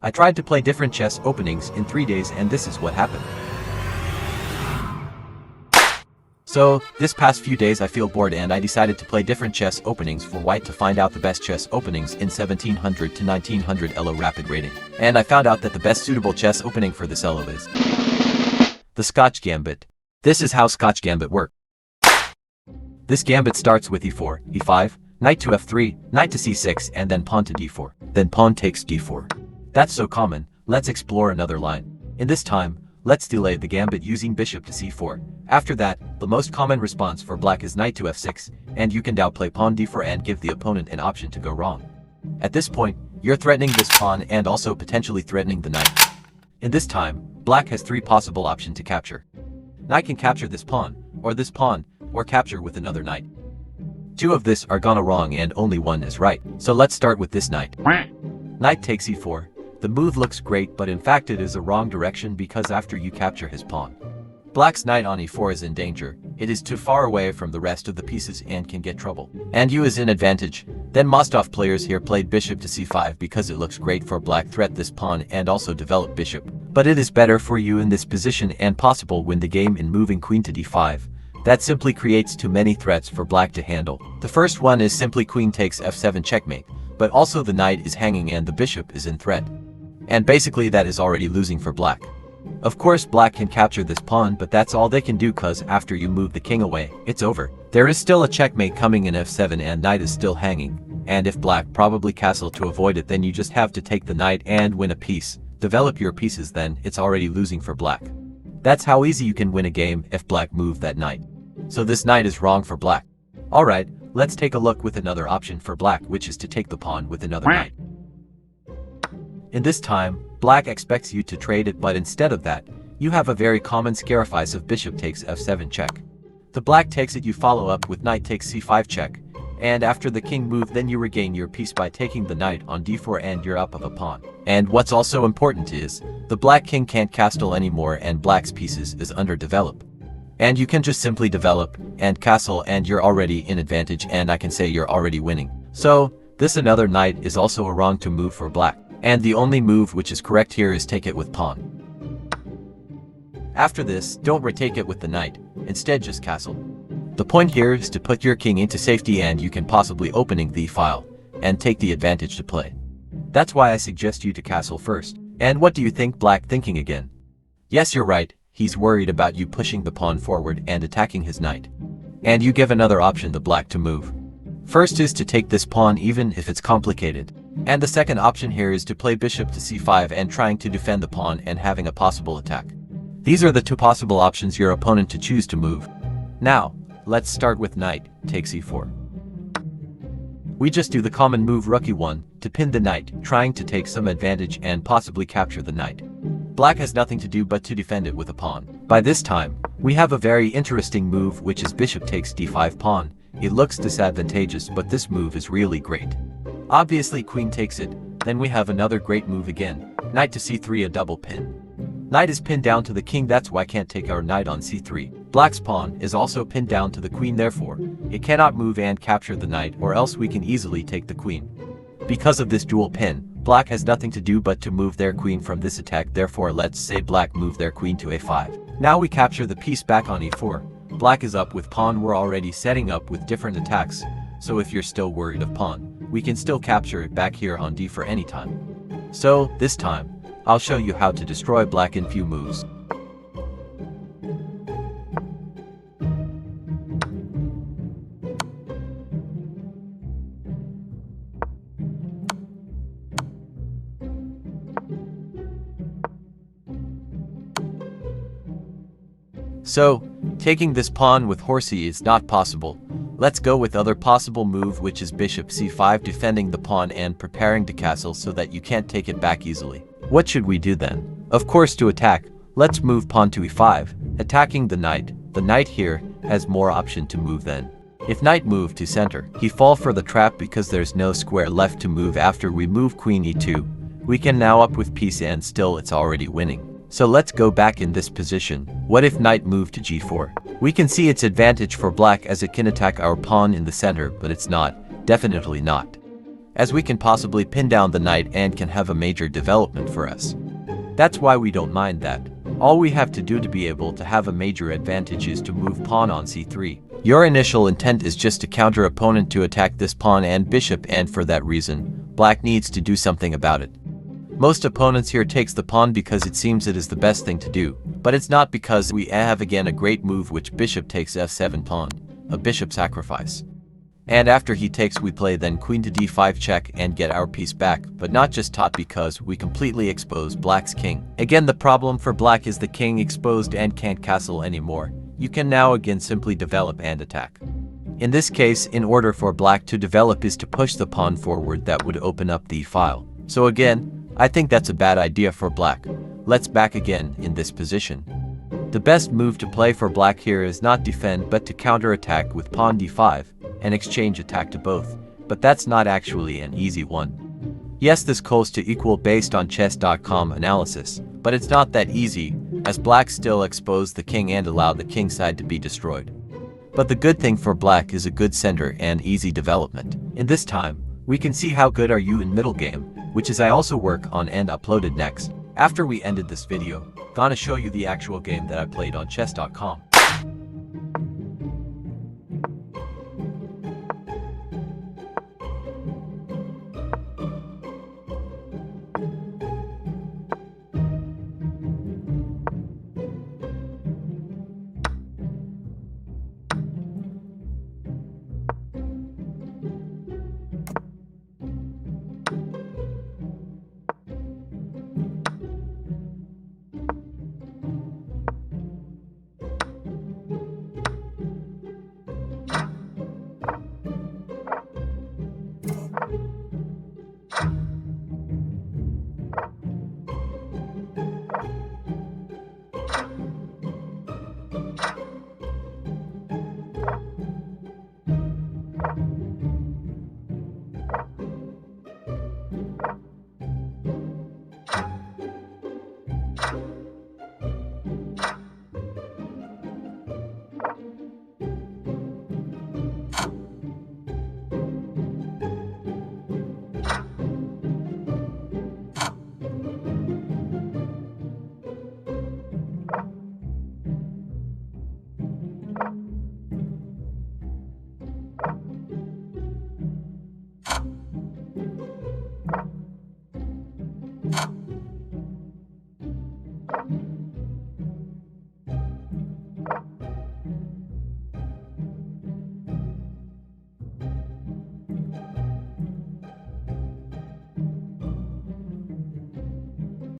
I tried to play different chess openings in 3 days and this is what happened. So, this past few days I feel bored and I decided to play different chess openings for white to find out the best chess openings in 1700 to 1900 ELO Rapid Rating. And I found out that the best suitable chess opening for this ELO is the Scotch Gambit. This is how Scotch Gambit works. This gambit starts with e4, e5, knight to f3, knight to c6 and then pawn to d4. Then pawn takes d4. That's so common, let's explore another line. In this time, let's delay the gambit using bishop to c4. After that, the most common response for black is knight to f6, and you can now play pawn d4 and give the opponent an option to go wrong. At this point, you're threatening this pawn and also potentially threatening the knight. In this time, black has 3 possible options to capture. Knight can capture this pawn, or capture with another knight. 2 of this are gonna wrong and only 1 is right. So let's start with this knight. Knight takes e4. The move looks great, but in fact it is a wrong direction because after you capture his pawn, black's knight on e4 is in danger. It is too far away from the rest of the pieces and can get trouble. And you is in advantage. Then most of players here played bishop to c5 because it looks great for black threat this pawn and also develop bishop. But it is better for you in this position and possible win the game in moving queen to d5. That simply creates too many threats for black to handle. The first one is simply queen takes f7 checkmate, but also the knight is hanging and the bishop is in threat. And basically that is already losing for black. Of course black can capture this pawn, but that's all they can do cause after you move the king away, it's over. There is still a checkmate coming in f7 and knight is still hanging. And if black probably castle to avoid it, then you just have to take the knight and win a piece. Develop your pieces, then it's already losing for black. That's how easy you can win a game if black moved that knight. So this knight is wrong for black. Alright, let's take a look with another option for black, which is to take the pawn with another knight. In this time, black expects you to trade it, but instead of that, you have a very common sacrifice of bishop takes f7 check. The black takes it, you follow up with knight takes c5 check, and after the king move then you regain your piece by taking the knight on d4 and you're up of a pawn. And what's also important is, the black king can't castle anymore and black's pieces is underdeveloped. And you can just simply develop and castle and you're already in advantage, and I can say you're already winning. So, this another knight is also a wrong to move for black. And the only move which is correct here is take it with pawn. After this, don't retake it with the knight, instead just castle. The point here is to put your king into safety and you can possibly opening the file, and take the advantage to play. That's why I suggest you to castle first. And what do you think black thinking again? Yes, you're right, he's worried about you pushing the pawn forward and attacking his knight. And you give another option the black to move. First is to take this pawn even if it's complicated. And the second option here is to play bishop to c5 and trying to defend the pawn and having a possible attack. These are the 2 possible options your opponent to choose to move. Now, let's start with knight takes e4. We just do the common move rook e1 to pin the knight, trying to take some advantage and possibly capture the knight. Black has nothing to do but to defend it with a pawn. By this time, we have a very interesting move which is bishop takes d5 pawn. It looks disadvantageous, but this move is really great. Obviously queen takes it, then we have another great move again, knight to c3, a double pin. Knight is pinned down to the king, that's why can't take our knight on c3. Black's pawn is also pinned down to the queen, therefore, it cannot move and capture the knight, or else we can easily take the queen. Because of this dual pin, black has nothing to do but to move their queen from this attack, therefore let's say black move their queen to a5. Now we capture the piece back on e4. Black is up with pawn, we're already setting up with different attacks, so if you're still worried of pawn, we can still capture it back here on d4 anytime. So, this time, I'll show you how to destroy black in few moves. So, taking this pawn with horsey is not possible. Let's go with other possible move, which is bishop c5, defending the pawn and preparing to castle so that you can't take it back easily. What should we do then? Of course, to attack, let's move pawn to e5, attacking the knight. The knight here has more option to move then. If knight move to center, he fall for the trap because there's no square left to move. After we move queen e2, we can now up with piece and still it's already winning. So let's go back in this position. What if knight moved to g4? We can see its advantage for black as it can attack our pawn in the center, but it's not, definitely not. as we can possibly pin down the knight and can have a major development for us. That's why we don't mind that. All we have to do to be able to have a major advantage is to move pawn on c3. Your initial intent is just to counter opponent to attack this pawn and bishop, and for that reason, black needs to do something about it. Most opponents here takes the pawn because it seems it is the best thing to do, but it's not, because we have again a great move which bishop takes f7 pawn, a bishop sacrifice. And after he takes, we play then queen to d5 check and get our piece back, but not just taught, because we completely expose black's king. Again, the problem for black is the king exposed and can't castle anymore. You can now again simply develop and attack. In this case, in order for black to develop is to push the pawn forward. That would open up the file. So again, I think that's a bad idea for black. Let's back again in this position. The best move to play for black here is not defend but to counterattack with pawn d5 and exchange attack to both, but that's not actually an easy one. Yes, this goes to equal based on chess.com analysis, but it's not that easy, as black still exposed the king and allowed the king side to be destroyed. But the good thing for black is a good center and easy development. In this time, we can see how good are you in middle game, which is I also work on and uploaded next. After we ended this video, gonna show you the actual game that I played on chess.com.